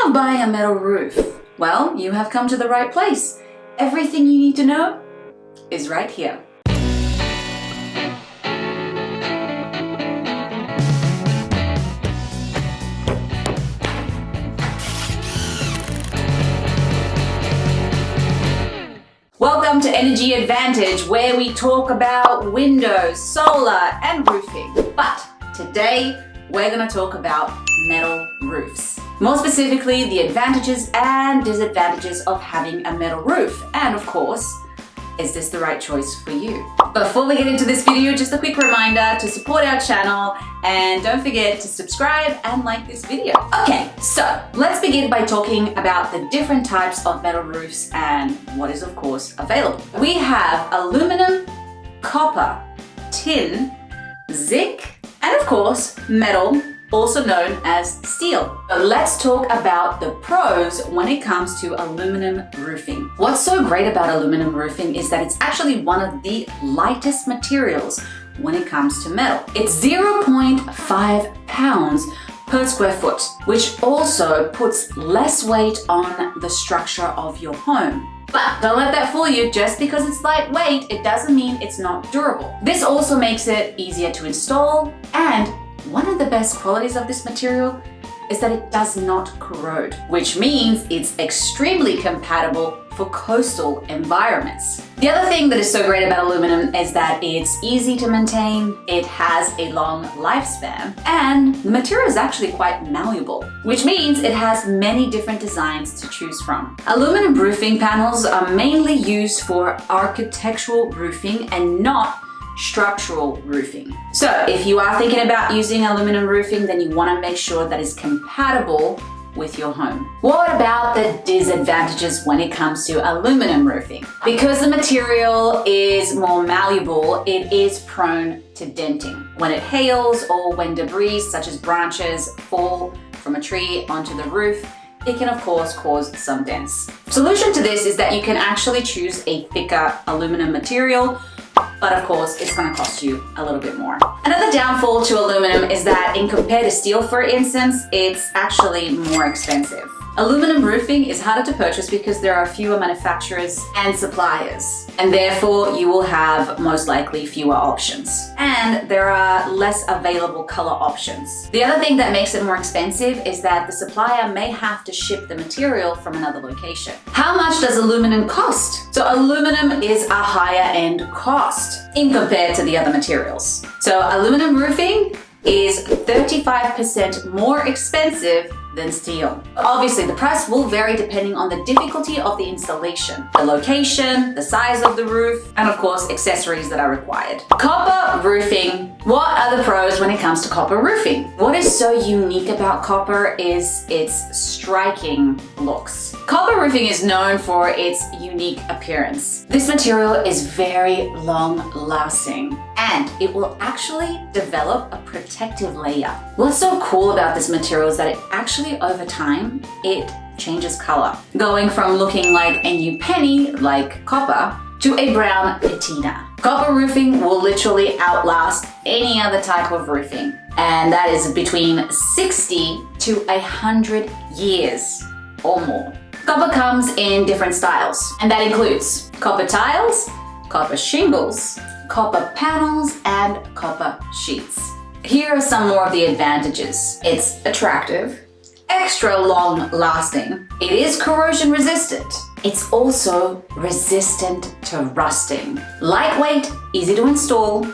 of buying a metal roof? Well, you have come to the right place. Everything you need to know is right here. Welcome to Energy Advantage, where we talk about windows, solar, and roofing. But today, we're going to talk about metal roofs. More specifically, the advantages and disadvantages of having a metal roof. And of course, is this the right choice for you? Before we get into this video, just a quick reminder to support our channel and don't forget to subscribe and like this video. Okay, so let's begin by talking about the different types of metal roofs and what is of course available. We have aluminum, copper, tin, zinc, and of course metal, also known as steel. But let's talk about the pros when it comes to aluminum roofing. What's so great about aluminum roofing is that it's actually one of the lightest materials when it comes to metal. It's 0.5 pounds per square foot, which also puts less weight on the structure of your home. But don't let that fool you. Just because it's lightweight, it doesn't mean it's not durable. This also makes it easier to install, and one of the best qualities of this material is that it does not corrode, which means it's extremely compatible for coastal environments. The other thing that is so great about aluminum is that it's easy to maintain, it has a long lifespan, and the material is actually quite malleable, which means it has many different designs to choose from. Aluminum roofing panels are mainly used for architectural roofing and not structural roofing. So if you are thinking about using aluminum roofing, then you want to make sure that it's compatible with your home. What about the disadvantages when it comes to aluminum roofing? Because the material is more malleable, it is prone to denting. When it hails or when debris such as branches fall from a tree onto the roof, it can of course cause some dents. Solution to this is that you can actually choose a thicker aluminum material, but of course, it's going to cost you a little bit more. Another downfall to aluminum is that in compared to steel, for instance, it's actually more expensive. Aluminum roofing is harder to purchase because there are fewer manufacturers and suppliers, and therefore you will have most likely fewer options. And there are less available color options. The other thing that makes it more expensive is that the supplier may have to ship the material from another location. How much does aluminum cost? So aluminum is a higher end cost in compared to the other materials. So aluminum roofing is 35% more expensive than steel. Obviously, the price will vary depending on the difficulty of the installation, the location, the size of the roof, and of course, accessories that are required. Copper roofing. What are the pros when it comes to copper roofing? What is so unique about copper is its striking looks. Copper roofing is known for its unique appearance. This material is very long lasting, and it will actually develop a protective layer. What's so cool about this material is that it actually over time, it changes color, going from looking like a new penny, like copper, to a brown patina. Copper roofing will literally outlast any other type of roofing, and that is between 60 to 100 years or more. Copper comes in different styles, and that includes copper tiles, copper shingles, copper panels, and copper sheets. Here are some more of the advantages. It's attractive, extra long lasting, it is corrosion resistant, it's also resistant to rusting, lightweight, easy to install.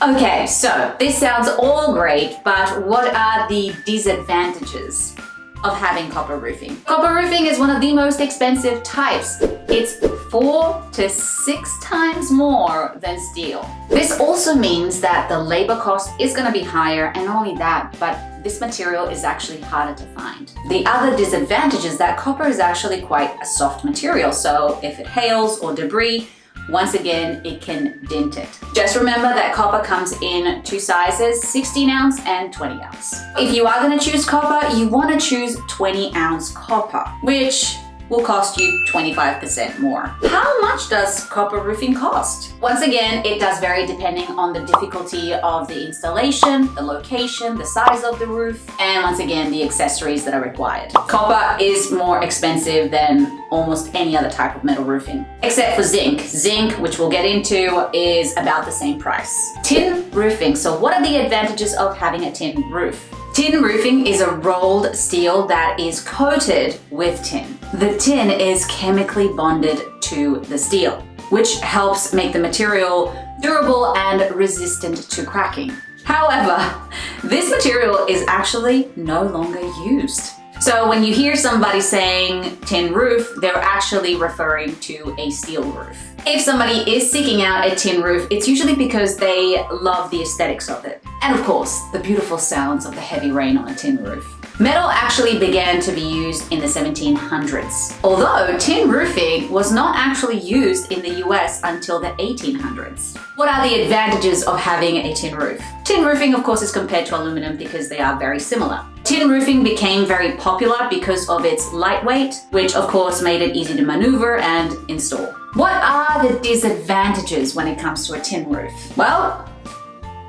Okay, so this sounds all great, but what are the disadvantages of having copper roofing? Copper roofing is one of the most expensive types. It's 4 to 6 times more than steel. This also means that the labor cost is going to be higher, and not only that, but this material is actually harder to find. The other disadvantage is that copper is actually quite a soft material, so if it hails or debris, once again, it can dent it. Just remember that copper comes in 2 sizes, 16 ounce and 20 ounce. If you are going to choose copper, you want to choose 20 ounce copper, which will cost you 25% more. How much does copper roofing cost? Once again, it does vary depending on the difficulty of the installation, the location, the size of the roof, and once again, the accessories that are required. Copper is more expensive than almost any other type of metal roofing, except for zinc. Zinc, which we'll get into, is about the same price. Tin roofing. So what are the advantages of having a tin roof? Tin roofing is a rolled steel that is coated with tin. The tin is chemically bonded to the steel, which helps make the material durable and resistant to cracking. However, this material is actually no longer used. So when you hear somebody saying tin roof, they're actually referring to a steel roof. If somebody is seeking out a tin roof, it's usually because they love the aesthetics of it. And of course, the beautiful sounds of the heavy rain on a tin roof. Metal actually began to be used in the 1700s, although tin roofing was not actually used in the US until the 1800s. What are the advantages of having a tin roof? Tin roofing, of course, is compared to aluminum because they are very similar. Tin roofing became very popular because of its lightweight, which of course made it easy to maneuver and install. What are the disadvantages when it comes to a tin roof? Well,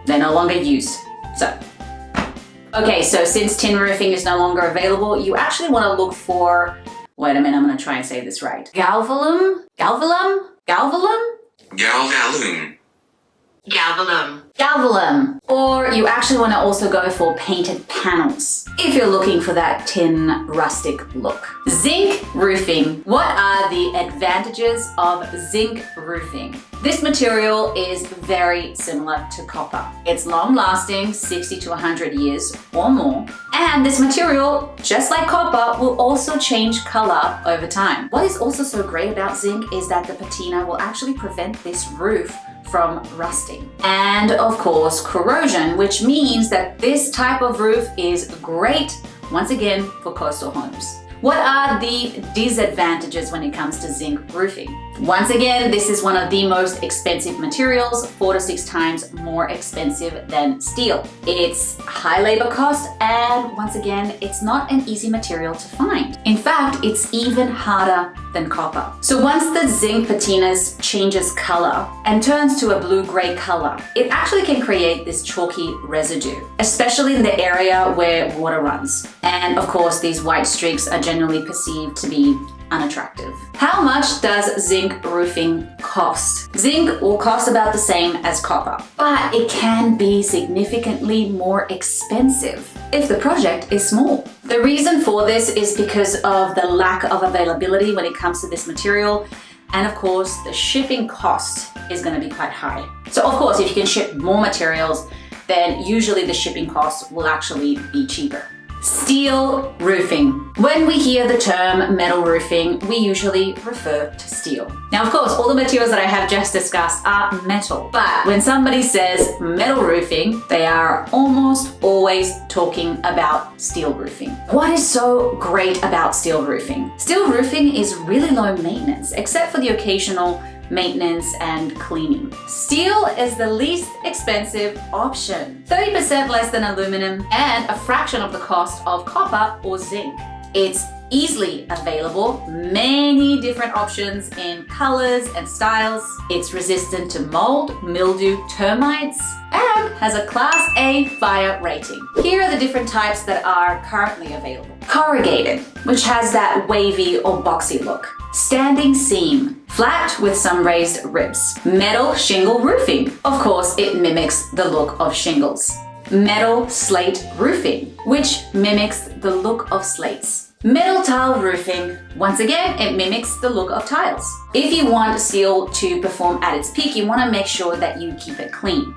they're no longer used. Okay, so since tin roofing is no longer available, you actually want to look for, wait a minute, I'm going to try and say this right. Galvalume? Or you actually want to also go for painted panels if you're looking for that tin rustic look. Zinc roofing. What are the advantages of zinc roofing? This material is very similar to copper. It's long lasting, 60 to 100 years or more. And this material, just like copper, will also change color over time. What is also so great about zinc is that the patina will actually prevent this roof from rusting. And of course, corrosion, which means that this type of roof is great, once again, for coastal homes. What are the disadvantages when it comes to zinc roofing? Once again, this is one of the most expensive materials, 4 to 6 times more expensive than steel. It's high labor cost, and once again, it's not an easy material to find. In fact, it's even harder than copper. So once the zinc patinas changes color and turns to a blue-gray color, it actually can create this chalky residue, especially in the area where water runs. And of course, these white streaks are generally perceived to be unattractive. How much does zinc roofing cost? Zinc will cost about the same as copper, but it can be significantly more expensive if the project is small. The reason for this is because of the lack of availability when it comes to this material, and of course the shipping cost is going to be quite high. So of course, if you can ship more materials, then usually the shipping cost will actually be cheaper. Steel roofing. When we hear the term metal roofing, we usually refer to steel. Now, of course, all the materials that I have just discussed are metal, but when somebody says metal roofing, they are almost always talking about steel roofing. What is so great about steel roofing? Steel roofing is really low maintenance, except for the occasional maintenance and cleaning. Steel is the least expensive option, 30% less than aluminum and a fraction of the cost of copper or zinc. It's easily available, many different options in colors and styles. It's resistant to mold, mildew, termites, and has a Class A fire rating. Here are the different types that are currently available. Corrugated, which has that wavy or boxy look. Standing seam, flat with some raised ribs. Metal shingle roofing. Of course, it mimics the look of shingles. Metal slate roofing, which mimics the look of slates. Metal tile roofing. Once again, it mimics the look of tiles. If you want steel to perform at its peak, you want to make sure that you keep it clean.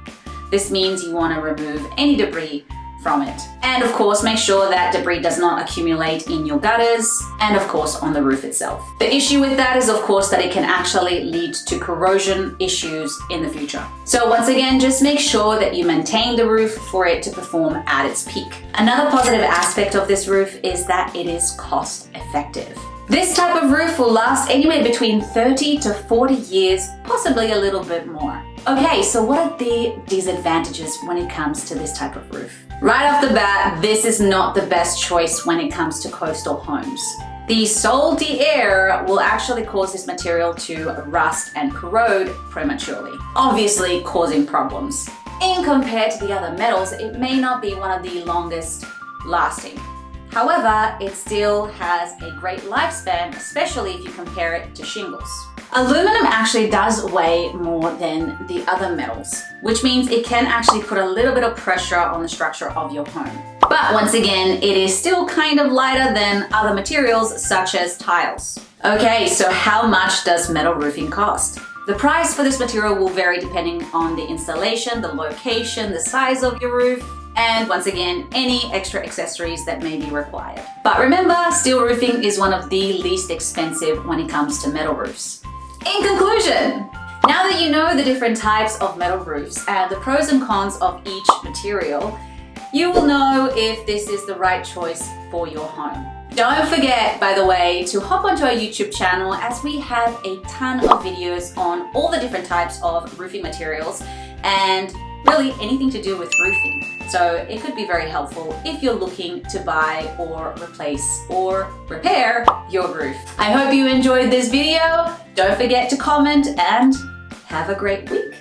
This means you want to remove any debris from it. And of course, make sure that debris does not accumulate in your gutters and of course on the roof itself. The issue with that is of course that it can actually lead to corrosion issues in the future. So once again, just make sure that you maintain the roof for it to perform at its peak. Another positive aspect of this roof is that it is cost effective. This type of roof will last anywhere between 30 to 40 years, possibly a little bit more. Okay, so what are the disadvantages when it comes to this type of roof? Right off the bat, this is not the best choice when it comes to coastal homes. The salty air will actually cause this material to rust and corrode prematurely, obviously causing problems. In compared to the other metals, it may not be one of the longest lasting. However, it still has a great lifespan, especially if you compare it to shingles. Aluminum actually does weigh more than the other metals, which means it can actually put a little bit of pressure on the structure of your home. But once again, it is still kind of lighter than other materials such as tiles. Okay, so how much does metal roofing cost? The price for this material will vary depending on the installation, the location, the size of your roof, and once again, any extra accessories that may be required. But remember, steel roofing is one of the least expensive when it comes to metal roofs. In conclusion, now that you know the different types of metal roofs and the pros and cons of each material, you will know if this is the right choice for your home. Don't forget, by the way, to hop onto our YouTube channel as we have a ton of videos on all the different types of roofing materials and really anything to do with roofing. So it could be very helpful if you're looking to buy or replace or repair your roof. I hope you enjoyed this video. Don't forget to comment and have a great week.